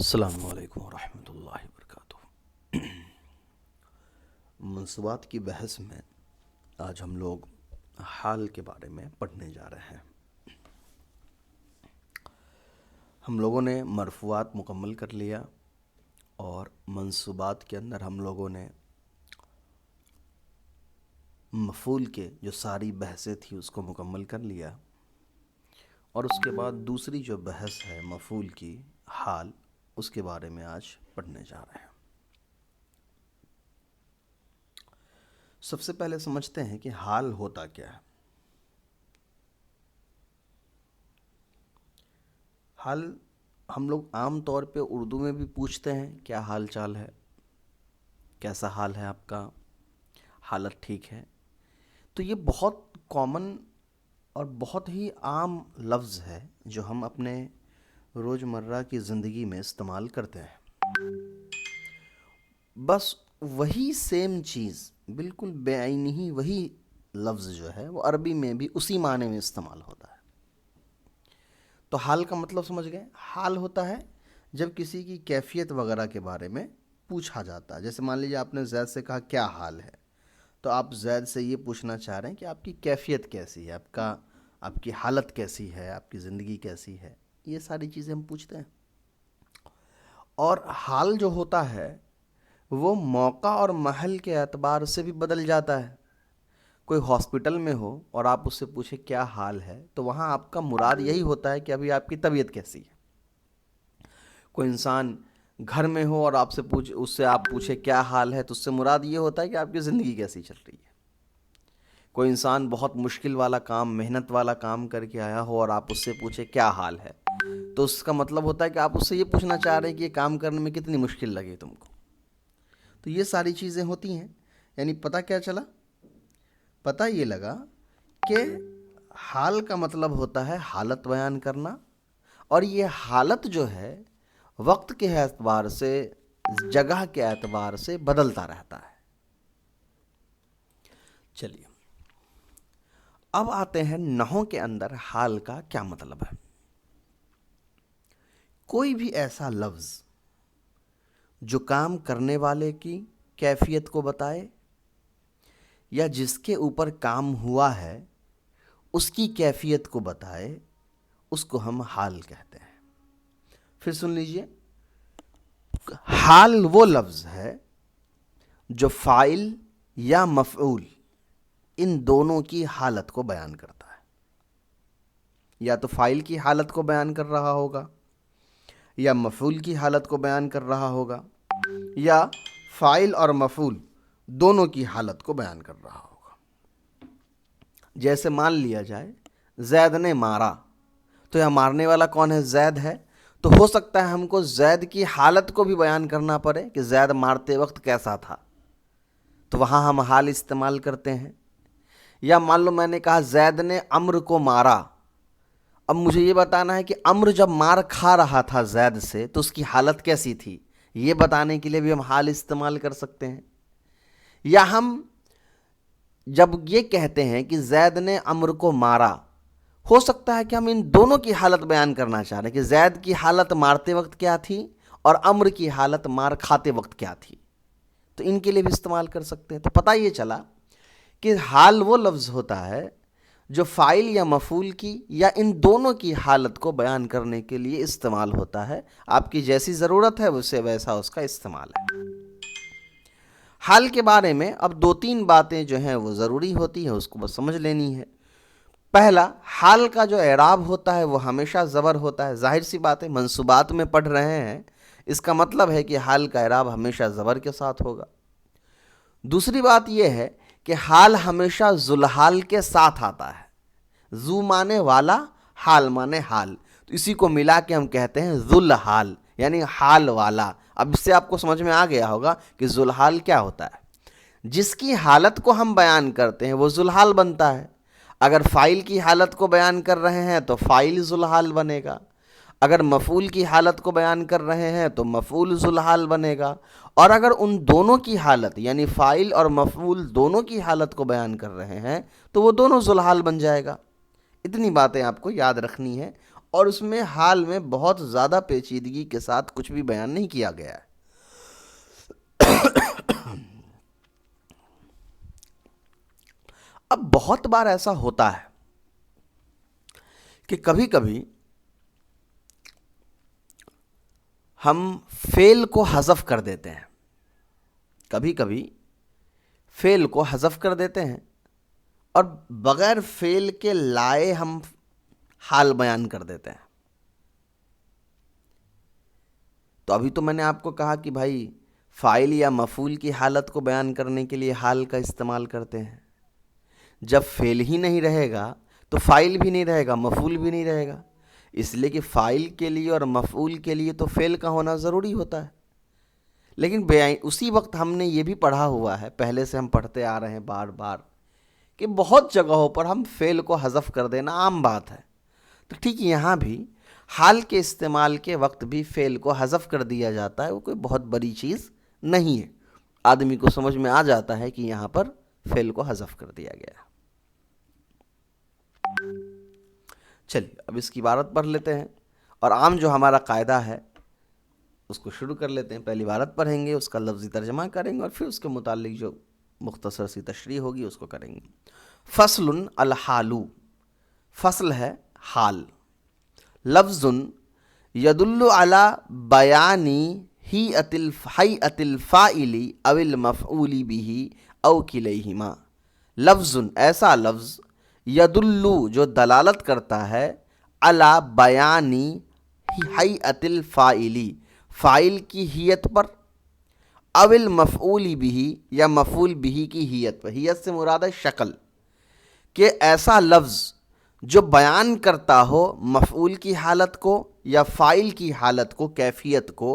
السلام علیکم ورحمۃ اللہ وبرکاتہ۔ منصوبات کی بحث میں آج ہم لوگ حال کے بارے میں پڑھنے جا رہے ہیں۔ ہم لوگوں نے مرفوعات مکمل کر لیا اور منصوبات کے اندر ہم لوگوں نے مفعول کے جو ساری بحثیں تھی اس کو مکمل کر لیا، اور اس کے بعد دوسری جو بحث ہے مفعول کی حال، اس کے بارے میں آج پڑھنے جا رہے ہیں۔ سب سے پہلے سمجھتے ہیں کہ حال ہوتا کیا ہے۔ حال ہم لوگ عام طور پہ اردو میں بھی پوچھتے ہیں، کیا حال چال ہے، کیسا حال ہے آپ کا، حالت ٹھیک ہے۔ تو یہ بہت کامن اور بہت ہی عام لفظ ہے جو ہم اپنے روزمرہ کی زندگی میں استعمال کرتے ہیں۔ بس وہی سیم چیز، بالکل بے عینی ہی وہی لفظ جو ہے وہ عربی میں بھی اسی معنی میں استعمال ہوتا ہے۔ تو حال کا مطلب سمجھ گئے؟ حال ہوتا ہے جب کسی کی کیفیت وغیرہ کے بارے میں پوچھا جاتا ہے۔ جیسے مان لیجیے آپ نے زید سے کہا کیا حال ہے، تو آپ زید سے یہ پوچھنا چاہ رہے ہیں کہ آپ کی کیفیت کیسی ہے، آپ کی حالت کیسی ہے، آپ کی زندگی کیسی ہے۔ یہ ساری چیزیں ہم پوچھتے ہیں۔ اور حال جو ہوتا ہے وہ موقع اور محل کے اعتبار سے بھی بدل جاتا ہے۔ کوئی ہاسپٹل میں ہو اور آپ اس سے پوچھیں کیا حال ہے، تو وہاں آپ کا مراد یہی ہوتا ہے کہ ابھی آپ کی طبیعت کیسی ہے۔ کوئی انسان گھر میں ہو اور اس سے آپ پوچھیں کیا حال ہے، تو اس سے مراد یہ ہوتا ہے کہ آپ کی زندگی کیسی چل رہی ہے۔ کوئی انسان بہت مشکل والا کام، محنت والا کام کر کے آیا ہو اور آپ اس سے پوچھیں کیا حال ہے، تو اس کا مطلب ہوتا ہے کہ آپ اس سے یہ پوچھنا چاہ رہے ہیں کہ یہ کام کرنے میں کتنی مشکل لگے تم کو۔ تو یہ ساری چیزیں ہوتی ہیں۔ یعنی پتہ کیا چلا؟ پتہ یہ لگا کہ حال کا مطلب ہوتا ہے حالت بیان کرنا، اور یہ حالت جو ہے وقت کے اعتبار سے، جگہ کے اعتبار سے بدلتا رہتا ہے۔ چلیے اب آتے ہیں نحو کے اندر حال کا کیا مطلب ہے۔ کوئی بھی ایسا لفظ جو کام کرنے والے کی کیفیت کو بتائے یا جس کے اوپر کام ہوا ہے اس کی کیفیت کو بتائے، اس کو ہم حال کہتے ہیں۔ پھر سن لیجئے، حال وہ لفظ ہے جو فاعل یا مفعول ان دونوں کی حالت کو بیان کرتا ہے۔ یا تو فاعل کی حالت کو بیان کر رہا ہوگا، یا مفعول کی حالت کو بیان کر رہا ہوگا، یا فاعل اور مفعول دونوں کی حالت کو بیان کر رہا ہوگا۔ جیسے مان لیا جائے زید نے مارا، تو یہ مارنے والا کون ہے؟ زید ہے۔ تو ہو سکتا ہے ہم کو زید کی حالت کو بھی بیان کرنا پڑے کہ زید مارتے وقت کیسا تھا، تو وہاں ہم حال استعمال کرتے ہیں۔ یا مان لو میں نے کہا زید نے عمرو کو مارا، اب مجھے یہ بتانا ہے کہ عمرو جب مار کھا رہا تھا زید سے تو اس کی حالت کیسی تھی، یہ بتانے کے لیے بھی ہم حال استعمال کر سکتے ہیں۔ یا ہم جب یہ کہتے ہیں کہ زید نے عمرو کو مارا، ہو سکتا ہے کہ ہم ان دونوں کی حالت بیان کرنا چاہ رہے ہیں کہ زید کی حالت مارتے وقت کیا تھی اور عمرو کی حالت مار کھاتے وقت کیا تھی، تو ان کے لیے بھی استعمال کر سکتے ہیں۔ تو پتہ یہ چلا کہ حال وہ لفظ ہوتا ہے جو فاعل یا مفعول کی یا ان دونوں کی حالت کو بیان کرنے کے لیے استعمال ہوتا ہے۔ آپ کی جیسی ضرورت ہے اسے ویسا اس کا استعمال ہے۔ حال کے بارے میں اب 2-3 باتیں جو ہیں وہ ضروری ہوتی ہیں، اس کو بس سمجھ لینی ہے۔ پہلا، حال کا جو اعراب ہوتا ہے وہ ہمیشہ زبر ہوتا ہے۔ ظاہر سی بات ہے، منصوبات میں پڑھ رہے ہیں، اس کا مطلب ہے کہ حال کا اعراب ہمیشہ زبر کے ساتھ ہوگا۔ دوسری بات یہ ہے کہ حال ہمیشہ ذوالحال کے ساتھ آتا ہے۔ ذو مانے والا، حال مانے حال، تو اسی کو ملا کے ہم کہتے ہیں ذوالحال، یعنی حال والا۔ اب اس سے آپ کو سمجھ میں آ گیا ہوگا کہ ذوالحال کیا ہوتا ہے۔ جس کی حالت کو ہم بیان کرتے ہیں وہ ذوالحال بنتا ہے۔ اگر فاعل کی حالت کو بیان کر رہے ہیں تو فاعل ذوالحال بنے گا، اگر مفعول کی حالت کو بیان کر رہے ہیں تو مفعول ذوالحال بنے گا، اور اگر ان دونوں کی حالت یعنی فاعل اور مفعول دونوں کی حالت کو بیان کر رہے ہیں تو وہ دونوں ذوالحال بن جائے گا۔ اتنی باتیں آپ کو یاد رکھنی ہے، اور اس میں حال میں بہت زیادہ پیچیدگی کے ساتھ کچھ بھی بیان نہیں کیا گیا ہے۔ اب بہت بار ایسا ہوتا ہے کہ کبھی کبھی ہم فعل کو حذف کر دیتے ہیں، کبھی کبھی فعل کو حذف کر دیتے ہیں اور بغیر فعل کے لائے ہم حال بیان کر دیتے ہیں۔ تو ابھی تو میں نے آپ کو کہا کہ بھائی فاعل یا مفعول کی حالت کو بیان کرنے کے لیے حال کا استعمال کرتے ہیں۔ جب فعل ہی نہیں رہے گا تو فاعل بھی نہیں رہے گا، مفعول بھی نہیں رہے گا، اس لیے کہ فاعل کے لیے اور مفعول کے لیے تو فعل کا ہونا ضروری ہوتا ہے۔ لیکن اسی وقت ہم نے یہ بھی پڑھا ہوا ہے، پہلے سے ہم پڑھتے آ رہے ہیں بار بار، کہ بہت جگہوں پر ہم فعل کو حذف کر دینا عام بات ہے۔ تو ٹھیک یہاں بھی حال کے استعمال کے وقت بھی فعل کو حذف کر دیا جاتا ہے، وہ کوئی بہت بڑی چیز نہیں ہے، آدمی کو سمجھ میں آ جاتا ہے کہ یہاں پر فعل کو حذف کر دیا گیا۔ چلیے اب اس کی عبارت پڑھ لیتے ہیں، اور عام جو ہمارا قاعدہ ہے اس کو شروع کر لیتے ہیں۔ پہلی عبارت پڑھیں گے، اس کا لفظی ترجمہ کریں گے، اور پھر اس کے متعلق جو مختصر سی تشریح ہوگی اس کو کریں گے۔ فصل الحالو، فصل ہے حال، لفظ یدل علی بیانی ہیئت الفاعل او المفعول بہ او کلیہما، لفظ ایسا لفظ یدل جو دلالت کرتا ہے، علی بیانی ہیئت الفاعل فاعل کی ہیئت پر، او المفعول بہ یا مفعول بہ کی ہیئت پر، ہیئت سے مراد ہے شکل، کہ ایسا لفظ جو بیان کرتا ہو مفعول کی حالت کو یا فاعل کی حالت کو، کیفیت کو،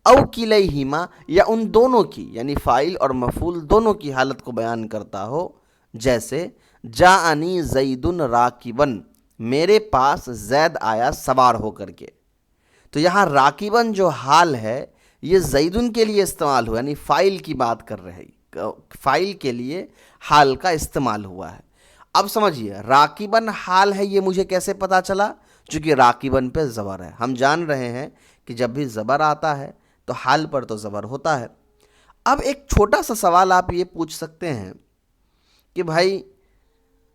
او کلیہما یا ان دونوں کی، یعنی فاعل اور مفعول دونوں کی حالت کو بیان کرتا ہو، جیسے جاءنی زید راکبن، میرے پاس زید آیا سوار ہو کر کے۔ تو یہاں راکبن جو حال ہے یہ زیدن کے لیے استعمال ہوا، یعنی فاعل کی بات کر رہے، فاعل کے لیے حال کا استعمال ہوا ہے۔ اب سمجھیے راکبن حال ہے، یہ مجھے کیسے پتا چلا؟ چونکہ راکبن پہ زبر ہے، ہم جان رہے ہیں کہ جب بھی زبر آتا ہے تو حال پر تو زبر ہوتا ہے۔ اب ایک چھوٹا سا سوال آپ یہ پوچھ سکتے ہیں کہ بھائی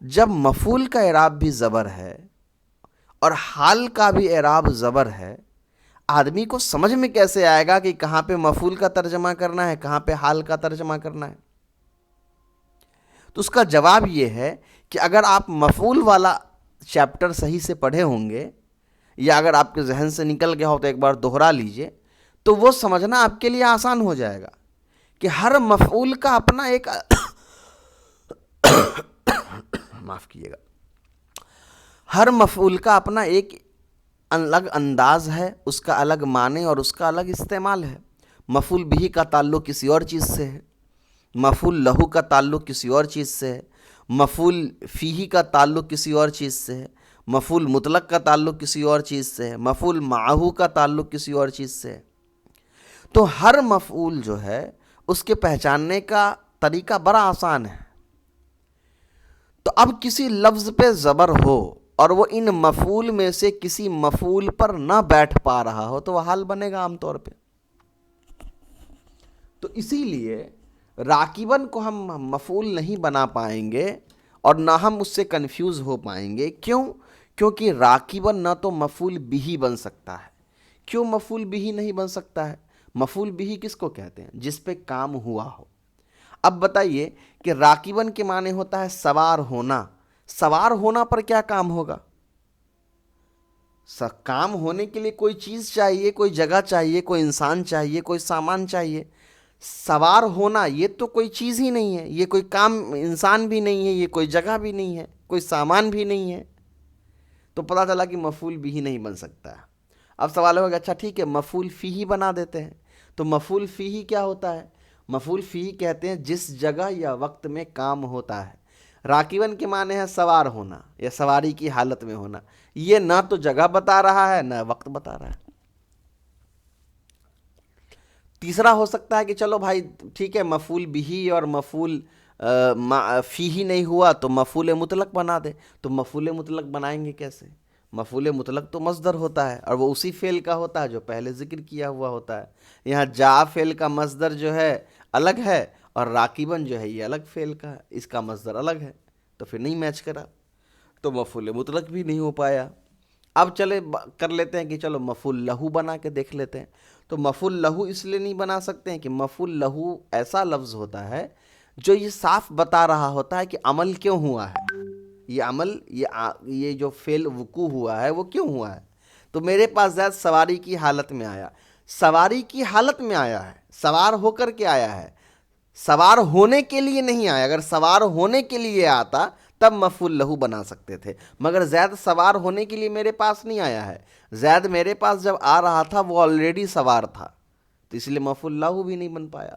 جب مفعول کا اعراب بھی زبر ہے اور حال کا بھی اعراب زبر ہے، آدمی کو سمجھ میں کیسے آئے گا کہ کہاں پہ مفعول کا ترجمہ کرنا ہے، کہاں پہ حال کا ترجمہ کرنا ہے؟ تو اس کا جواب یہ ہے کہ اگر آپ مفعول والا چیپٹر صحیح سے پڑھے ہوں گے، یا اگر آپ کے ذہن سے نکل گیا ہو تو ایک بار دوہرا لیجئے، تو وہ سمجھنا آپ کے لیے آسان ہو جائے گا کہ ہر مفعول کا اپنا ایک معاف کیجیے گا، ہر مفعول کا اپنا ایک الگ انداز ہے، اس کا الگ معنی اور اس کا الگ استعمال ہے۔ مفعول بہ کا تعلق کسی اور چیز سے ہے، مفعول لہو کا تعلق کسی اور چیز سے ہے، مفعول فیہ کا تعلق کسی اور چیز سے ہے، مفعول مطلق کا تعلق کسی اور چیز سے ہے، مفعول معہو کا تعلق کسی اور چیز سے ہے۔ تو ہر مفعول جو ہے اس کے پہچاننے کا طریقہ بڑا آسان ہے۔ تو اب کسی لفظ پہ زبر ہو اور وہ ان مفعول میں سے کسی مفعول پر نہ بیٹھ پا رہا ہو تو وہ حال بنے گا عام طور پہ۔ تو اسی لیے راکبن کو ہم مفعول نہیں بنا پائیں گے اور نہ ہم اس سے کنفیوز ہو پائیں گے۔ کیوں؟ کیونکہ راکبن نہ تو مفعول بہ بن سکتا ہے۔ کیوں مفعول بہ نہیں بن سکتا ہے؟ مفعول بہ کس کو کہتے ہیں؟ جس پہ کام ہوا ہو۔ اب بتائیے کہ راکبن کے معنی ہوتا ہے سوار ہونا، سوار ہونا پر کیا کام ہوگا؟ کام ہونے کے لیے کوئی چیز چاہیے، کوئی جگہ چاہیے، کوئی انسان چاہیے، کوئی سامان چاہیے۔ سوار ہونا یہ تو کوئی چیز ہی نہیں ہے، یہ کوئی کام، انسان بھی نہیں ہے، یہ کوئی جگہ بھی نہیں ہے، کوئی سامان بھی نہیں ہے، تو پتہ چلا کہ مفعول بہ نہیں بن سکتا ہے۔ اب سوال ہوگا اچھا ٹھیک ہے مفعول فیہ بنا دیتے ہیں، تو مفعول فیہ کیا ہوتا ہے؟ مفعول فیہ کہتے ہیں جس جگہ یا وقت میں کام ہوتا ہے۔ راکبن کے معنی ہے سوار ہونا یا سواری کی حالت میں ہونا، یہ نہ تو جگہ بتا رہا ہے نہ وقت بتا رہا ہے۔ تیسرا ہو سکتا ہے کہ چلو بھائی ٹھیک ہے مفعول بہ اور مفعول فیہ نہیں ہوا تو مفعول مطلق بنا دے۔ تو مفعول مطلق بنائیں گے کیسے؟ مفعول مطلق تو مصدر ہوتا ہے اور وہ اسی فعل کا ہوتا ہے جو پہلے ذکر کیا ہوا ہوتا ہے. یہاں جا فعل کا مصدر جو ہے الگ ہے اور راکبن جو ہے یہ الگ فعل کا ہے، اس کا مصدر الگ ہے، تو پھر نہیں میچ کرا، تو مفعول مطلق بھی نہیں ہو پایا. اب چلے کر لیتے ہیں کہ چلو مفعول لہو بنا کے دیکھ لیتے ہیں. تو مفعول لہو اس لیے نہیں بنا سکتے ہیں کہ مفعول لہو ایسا لفظ ہوتا ہے جو یہ صاف بتا رہا ہوتا ہے کہ عمل کیوں ہوا ہے، یہ عمل یہ جو فعل وقوع ہوا ہے وہ کیوں ہوا ہے. تو میرے پاس زید سواری کی حالت میں آیا، سواری کی حالت میں آیا ہے، سوار ہو کر کے آیا ہے، سوار ہونے کے لیے نہیں آیا. اگر سوار ہونے کے لیے آتا تب مفعول لہو بنا سکتے تھے، مگر زید سوار ہونے کے لیے میرے پاس نہیں آیا ہے. زید میرے پاس جب آ رہا تھا وہ آلریڈی سوار تھا، تو اس لیے مفعول لہو بھی نہیں بن پایا.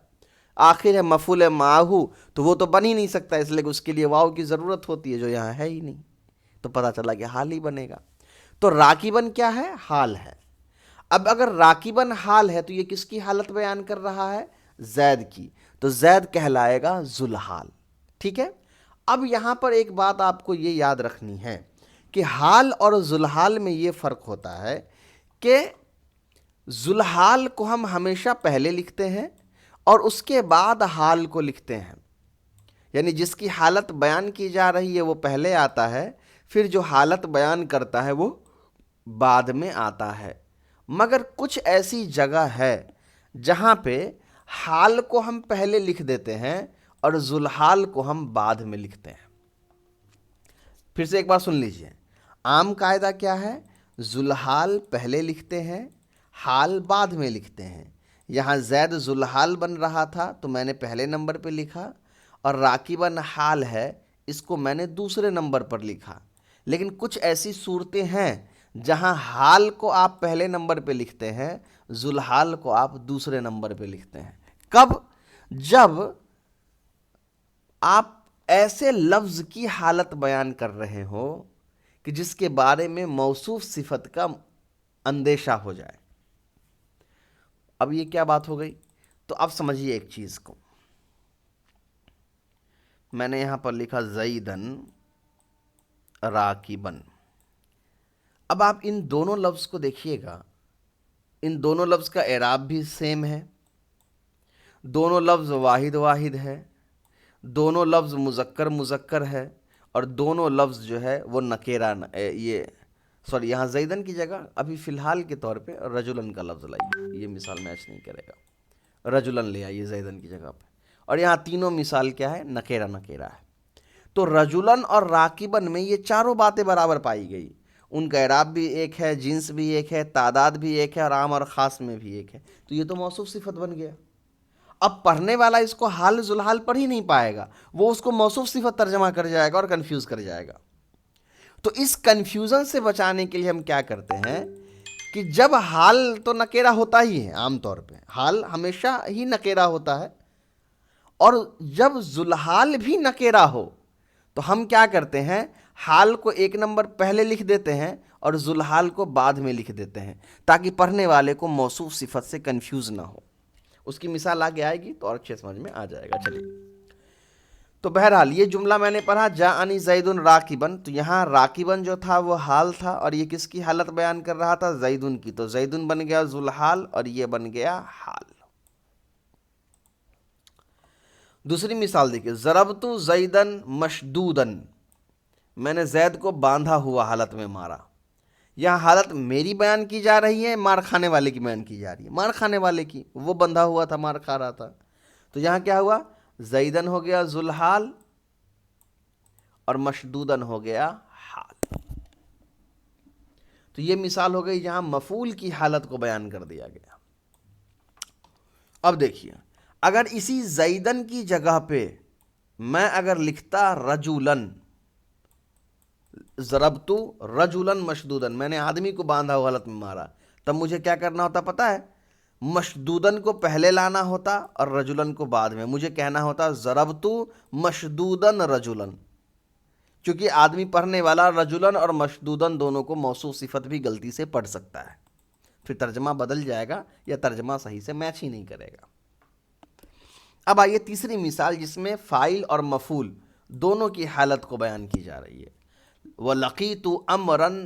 آخر ہے مفعول معہو، تو وہ تو بن ہی نہیں سکتا، اس لیے کہ اس کے لیے واو کی ضرورت ہوتی ہے جو یہاں ہے ہی نہیں، تو پتہ چلا کہ حال ہی بنے گا. تو راکبن کیا ہے؟ حال ہے. اب اگر راکبن حال ہے تو یہ کس کی حالت بیان کر رہا ہے؟ زید کی. تو زید کہلائے گا ذوالحال. ٹھیک ہے. اب یہاں پر ایک بات آپ کو یہ یاد رکھنی ہے کہ حال اور ذوالحال میں یہ فرق ہوتا ہے کہ ذوالحال کو ہم ہمیشہ پہلے لکھتے ہیں اور اس کے بعد حال کو لکھتے ہیں، یعنی جس کی حالت بیان کی جا رہی ہے وہ پہلے آتا ہے، پھر جو حالت بیان کرتا ہے وہ بعد میں آتا ہے. مگر کچھ ایسی جگہ ہے جہاں پہ حال کو ہم پہلے لکھ دیتے ہیں اور ذوالحال کو ہم بعد میں لکھتے ہیں. پھر سے ایک بار سن لیجئے، عام قاعدہ کیا ہے؟ ذوالحال پہلے لکھتے ہیں، حال بعد میں لکھتے ہیں. یہاں زید ذوالحال بن رہا تھا تو میں نے پہلے نمبر پہ لکھا، اور راکبن حال ہے اس کو میں نے دوسرے نمبر پر لکھا. لیکن کچھ ایسی صورتیں ہیں جہاں حال کو آپ پہلے نمبر پہ لکھتے ہیں، ذوالحال کو آپ دوسرے نمبر پہ لکھتے ہیں. کب؟ جب آپ ایسے لفظ کی حالت بیان کر رہے ہو کہ جس کے بارے میں موصوف صفت کا اندیشہ ہو جائے. اب یہ کیا بات ہو گئی؟ تو اب سمجھیے ایک چیز کو. میں نے یہاں پر لکھا زیدن راکبن. اب آپ ان دونوں لفظ کو دیکھیے گا، ان دونوں لفظ کا اعراب بھی سیم ہے، دونوں لفظ واحد واحد ہے، دونوں لفظ مذکر مذکر ہے، اور دونوں لفظ جو ہے وہ نکیرہ یہاں زیدن کی جگہ ابھی فی الحال کے طور پہ رجلن کا لفظ لائیے، یہ مثال میچ نہیں کرے گا، رجلن لے آئیے زیدن کی جگہ پہ. اور یہاں تینوں مثال کیا ہے؟ نکیرہ نکیرہ ہے. تو رجلن اور راکبن میں یہ چاروں باتیں برابر پائی گئی. ان کا اعراب بھی ایک ہے، جنس بھی ایک ہے، تعداد بھی ایک ہے، اور عام اور خاص میں بھی ایک ہے. تو یہ تو موصوف صفت بن گیا. اب پڑھنے والا اس کو حال ذوالحال پڑھ ہی نہیں پائے گا، وہ اس کو موصوف صفت ترجمہ کر جائے گا اور کنفیوز کر جائے گا. تو اس کنفیوژن سے بچانے کے لیے ہم کیا کرتے ہیں کہ جب حال تو نکیرہ ہوتا ہی ہے، عام طور پہ حال ہمیشہ ہی نکیرہ ہوتا ہے، اور جب ذوالحال بھی نکیرہ ہو تو ہم کیا کرتے ہیں؟ حال کو ایک نمبر پہلے لکھ دیتے ہیں اور ذوالحال کو بعد میں لکھ دیتے ہیں، تاکہ پڑھنے والے کو موصوف صفت سے کنفیوز نہ ہو. اس کی مثال آگے آئے گی تو اور اچھے سمجھ میں آ جائے گا. چلیے، تو بہرحال یہ جملہ میں نے پڑھا جاءنی زیدن راکبن، تو یہاں راکبن جو تھا وہ حال تھا، اور یہ کس کی حالت بیان کر رہا تھا؟ زیدن کی. تو زیدن بن گیا ذوالحال اور یہ بن گیا حال. دوسری مثال دیکھیے، ضربت زیدن مشدودن، میں نے زید کو باندھا ہوا حالت میں مارا. یہاں حالت میری بیان کی جا رہی ہے، مار کھانے والے کی بیان کی جا رہی ہے. مار کھانے والے کی، وہ بندھا ہوا تھا، مار کھا رہا تھا. تو یہاں کیا ہوا؟ زیدن ہو گیا ذوالحال اور مشدودن ہو گیا حال. تو یہ مثال ہو گئی جہاں مفعول کی حالت کو بیان کر دیا گیا. اب دیکھیے، اگر اسی زیدن کی جگہ پہ میں اگر لکھتا رجولن، ضربت رجولن مشدودن، میں نے آدمی کو باندھا ہوا حالت میں مارا، تب مجھے کیا کرنا ہوتا پتہ ہے؟ مشدودن کو پہلے لانا ہوتا اور رجولن کو بعد میں. مجھے کہنا ہوتا ضربت مشدودن رجولن، کیونکہ آدمی پڑھنے والا رجولن اور مشدودن دونوں کو موصوف صفت بھی غلطی سے پڑھ سکتا ہے، پھر ترجمہ بدل جائے گا یا ترجمہ صحیح سے میچ ہی نہیں کرے گا. اب آئیے تیسری مثال جس میں فاعل اور مفعول دونوں کی حالت کو بیان کی جا رہی ہے. وَلَقِيتُ أَمْرًا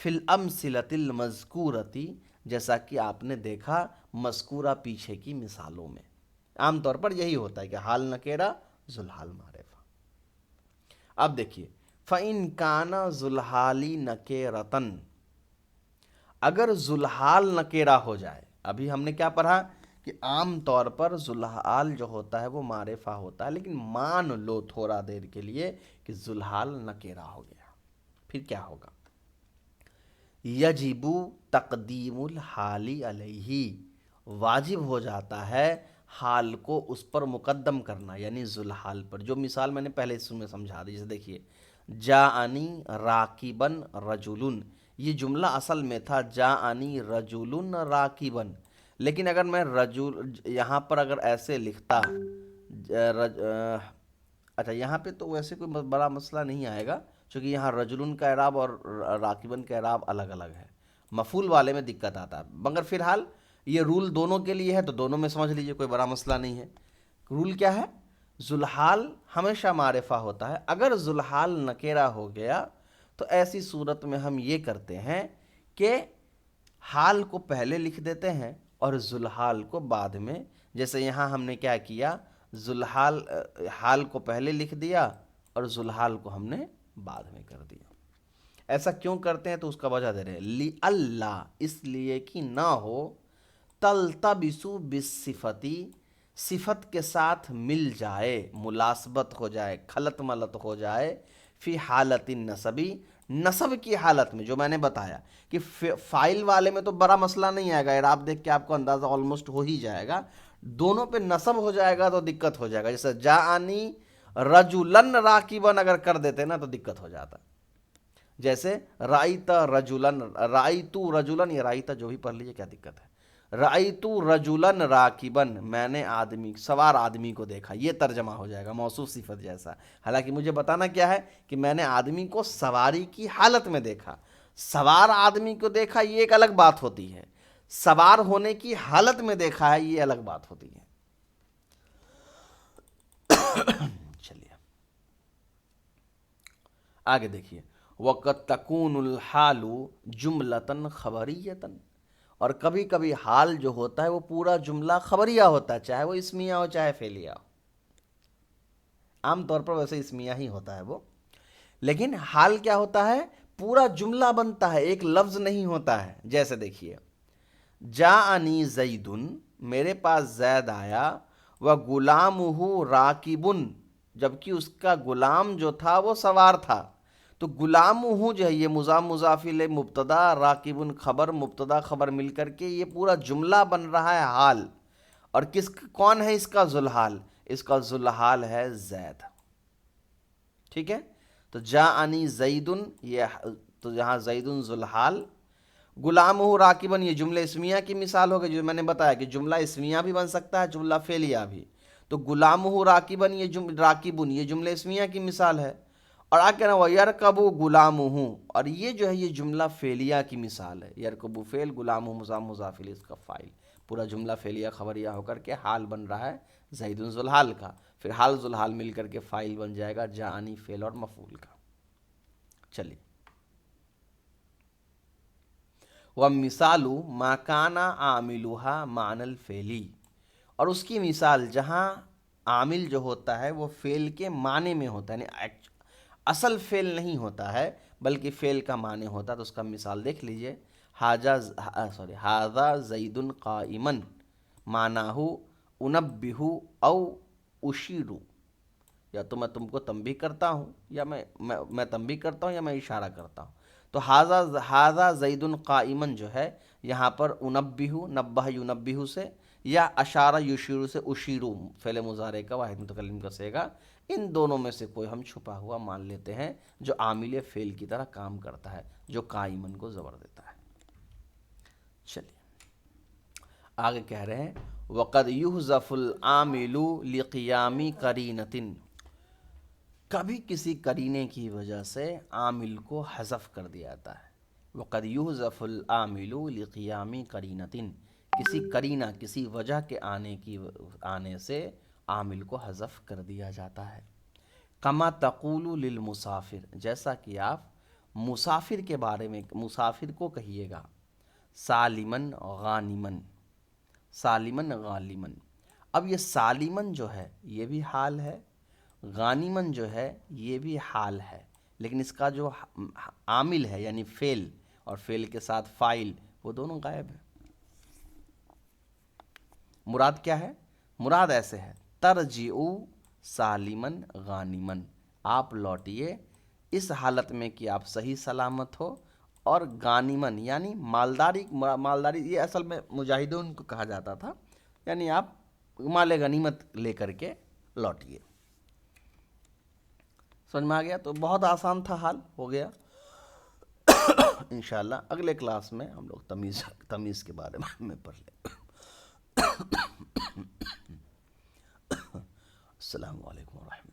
فی الامثلۃ المذکورتی، جیسا کہ آپ نے دیکھا مذکورہ پیچھے کی مثالوں میں۔ عام طور پر یہی ہوتا ہے کہ حال نکیرہ ذوالحال معرفہ۔ اب دیکھیے فَإِن كَانَ ذُوالْحَالِ نَكِرَةً، اگر ذوالحال نکیرہ ہو جائے۔ ابھی ہم نے کیا پڑھا کہ عام طور پر ذوالحال جو ہوتا ہے وہ معرفہ ہوتا ہے، لیکن مان لو تھوڑا دیر کے لیے کہ ذوالحال نکیرہ ہو گیا، پھر کیا ہوگا؟ یجب تقدیم الحال علیہ، واجب ہو جاتا ہے حال کو اس پر مقدم کرنا، یعنی ذوالحال پر۔ جو مثال میں نے پہلے اس میں سمجھا دی، جیسے دیکھیے جاءنی راکبن رجل، یہ جملہ اصل میں تھا جاءنی رجل راکبن، لیکن اگر میں رجل یہاں پر اگر ایسے لکھتا اچھا یہاں پہ تو ویسے کوئی بڑا مسئلہ نہیں آئے گا، چونکہ یہاں رجلن کا اعراب اور راکبن کا اعراب الگ الگ ہے، مفعول والے میں دقت آتا ہے، مگر فی الحال یہ رول دونوں کے لیے ہے تو دونوں میں سمجھ لیجئے، کوئی بڑا مسئلہ نہیں ہے۔ رول کیا ہے؟ ذوالحال ہمیشہ معرفہ ہوتا ہے، اگر ذوالحال نکیرہ ہو گیا تو ایسی صورت میں ہم یہ کرتے ہیں کہ حال کو پہلے لکھ دیتے ہیں اور ذوالحال کو بعد میں، جیسے یہاں ہم نے کیا کیا، ذوالحال حال کو پہلے لکھ دیا اور ذوالحال کو ہم نے بعد میں کر دیا۔ ایسا کیوں کرتے ہیں تو اس کا وجہ دے رہے ہیں، لِأَلَّا، اس لیے کہ نہ ہو، تَلْتَبِسُ بِالصِّفَةِ، صفت کے ساتھ مل جائے، ملاسبت ہو جائے، خلط ملط ہو جائے، فی حالت النصبی، نصب کی حالت میں، جو میں نے بتایا کہ فائل والے میں تو بڑا مسئلہ نہیں آئے گا، اعراب دیکھ کے آپ کو اندازہ آلموسٹ ہو ہی جائے گا، دونوں پہ نصب ہو جائے گا تو دقت ہو جائے گا، جیسے جاءنی رجلن راکبن اگر کر دیتے نا تو دقت ہو جاتا، جیسے رأیت رجلن، رأیتو رجلن، یا رأیت جو بھی پڑھ لیجئے، کیا دقت ہے، رأیتو رجلن راکبن، میں نے آدمی سوار آدمی کو دیکھا، یہ ترجمہ ہو جائے گا موصوف صفت جیسا، حالانکہ مجھے بتانا کیا ہے کہ میں نے آدمی کو سواری کی حالت میں دیکھا، سوار آدمی کو دیکھا یہ ایک الگ بات ہوتی ہے، سوار ہونے کی حالت میں دیکھا ہے یہ الگ بات ہوتی ہے۔ چلیے آگے دیکھیے، وقت تکون الحال جملتاً خبریتاً، اور کبھی کبھی حال جو ہوتا ہے وہ پورا جملہ خبریہ ہوتا ہے، چاہے وہ اسمیہ ہو چاہے فعلیہ ہو، عام طور پر ویسے اسمیہ ہی ہوتا ہے وہ، لیکن حال کیا ہوتا ہے، پورا جملہ بنتا ہے، ایک لفظ نہیں ہوتا ہے، جیسے دیکھیے جاءنی زیدن، میرے پاس زید آیا، وغلامہ راکبن، جبکہ اس کا غلام جو تھا وہ سوار تھا، تو غلامہ جو ہے یہ مضاف مضاف الیہ مبتدا، راکبن خبر، مبتدا خبر مل کر کے یہ پورا جملہ بن رہا ہے حال، اور کون ہے اس کا ذوالحال، اس کا ذوالحال ہے زید، ٹھیک ہے، تو جاءنی زیدن، یہ تو یہاں زیدن ذوالحال، غلامہ راکبن یہ جملہ اسمیہ کی مثال ہوگی، جو میں نے بتایا کہ جملہ اسمیہ بھی بن سکتا ہے، جملہ فعلیہ بھی، تو غلامہ راکبن راکبن یہ جملہ اسمیہ کی مثال ہے، اور آگے کہنا وَيَرْكَبُ غُلَامُهُ، اور یہ جو ہے یہ جملہ فعلیہ کی مثال ہے، یرکبو فعل، غلامہ مضاف مضاف الیہ اس کا فاعل، پورا جملہ فعلیہ خبریہ ہو کر کے حال بن رہا ہے زید ذوالحال کا، پھر حال ذوالحال مل کر کے فاعل بن جائے گا جاءنی فعل اور مفعول کا۔ چلیے وَمِثَالُ مَا كَانَ عَامِلُهَا مَعْنَى الْفِعْلِ، اور اس کی مثال جہاں عامل جو ہوتا ہے وہ فعل کے معنی میں ہوتا ہے، یعنی اصل فعل نہیں ہوتا ہے بلکہ فعل کا معنی ہوتا ہے، تو اس کا مثال دیکھ لیجئے، ھذا زید قائما، معناہ انبہ او اشیر، یا تو میں تم کو تنبیہ کرتا ہوں یا میں تنبیہ کرتا ہوں یا میں اشارہ کرتا ہوں، تو ھذا زید قائما جو ہے یہاں پر انبہ، نبہ ینبہ سے، یا اشارہ یشیر سے، اشیرو فعل مضارع کا واحد متکلم کا صیغہ، ان دونوں میں سے کوئی ہم چھپا ہوا مان لیتے ہیں جو عامل فعل کی طرح کام کرتا ہے، جو قائمن کو زبر دیتا ہے۔ چلیے آگے کہہ رہے ہیں وَقَدْ يُحْذَفُ الْعَامِلُ لِقِيَامِ قَرِينَةٍ، کبھی کسی قرینے کی وجہ سے عامل کو حذف کر دیا جاتا ہے، وَقَدْ يُحْذَفُ الْعَامِلُ لِقِيَامِ قَرِينَةٍ، کسی قرینہ کسی وجہ کے آنے سے عامل کو حذف کر دیا جاتا ہے، کما تقول للمسافر، جیسا کہ آپ مسافر کے بارے میں، مسافر کو کہیے گا سالمن غانمن، سالمن غانمن۔ اب یہ سالمن جو ہے یہ بھی حال ہے، غانمن جو ہے یہ بھی حال ہے، لیکن اس کا جو عامل ہے یعنی فعل اور فعل کے ساتھ فاعل وہ دونوں غائب ہیں۔ مراد کیا ہے؟ مراد ایسے ہے ترجعو سالمن غانمن، آپ لوٹیے اس حالت میں کہ آپ صحیح سلامت ہو، اور غانمن یعنی مالداری، مالداری یہ اصل میں مجاہدون کو کہا جاتا تھا، یعنی آپ مال غنیمت لے کر کے لوٹیے۔ سمجھ میں آ گیا؟ تو بہت آسان تھا، حال ہو گیا۔ انشاءاللہ اگلے کلاس میں ہم لوگ تمیز کے بارے میں پڑھ لیں۔ السلام علیکم ورحمۃ اللہ۔